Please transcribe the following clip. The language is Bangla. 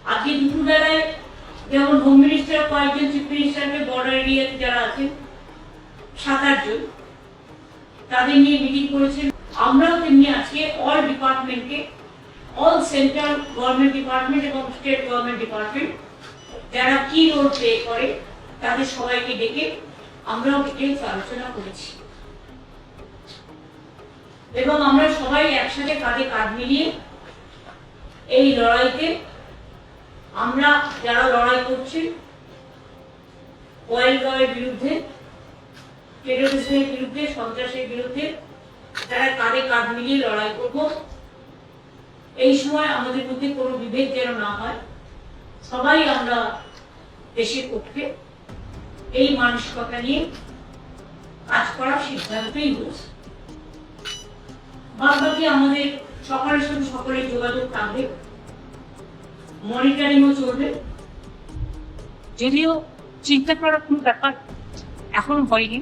আজকে দুপুরবেলায় যেমন হোম মিনিস্টার কয়েকজন চিফ মিনিস্টারকে বর্ডার এরিয়াতে যারা আছেন 7-8 জন তাদের নিয়ে মিটিং করেছেন। আমরাও তেমনি আজকে অল ডিপার্টমেন্টকে, অল সেন্ট্রাল গভর্নমেন্ট ডিপার্টমেন্ট এবং স্টেট গভর্নমেন্ট ডিপার্টমেন্ট যারা কি রোল প্লে করে তাদের সবাইকে ডেকে আমরাও ডিটেলস আলোচনা করেছি এবং আমরা সবাই একসাথে কাঁধে কাঁধ মিলিয়ে এই লড়াইতে আমরা যারা লড়াই করছি ওয়াইল্ডের বিরুদ্ধে, টেররিজমের বিরুদ্ধে, সন্ত্রাসের বিরুদ্ধে তারা কাঁধে কাঁধ মিলিয়ে লড়াই করব। এই সময় আমাদের মধ্যে কোনো বিভেদ যেন না হয়, সবাই আমরা দেশের পক্ষে এই মানসিকতা নিয়ে কাজ করার সিদ্ধান্তই হয়েছে। বাদবাকি আমাদের সকালের সাথে সকলের যোগাযোগ থাকবে, মনিটরিংও চলবে। যদিও চিন্তা করার কোনো ব্যাপার এখন হয়নি।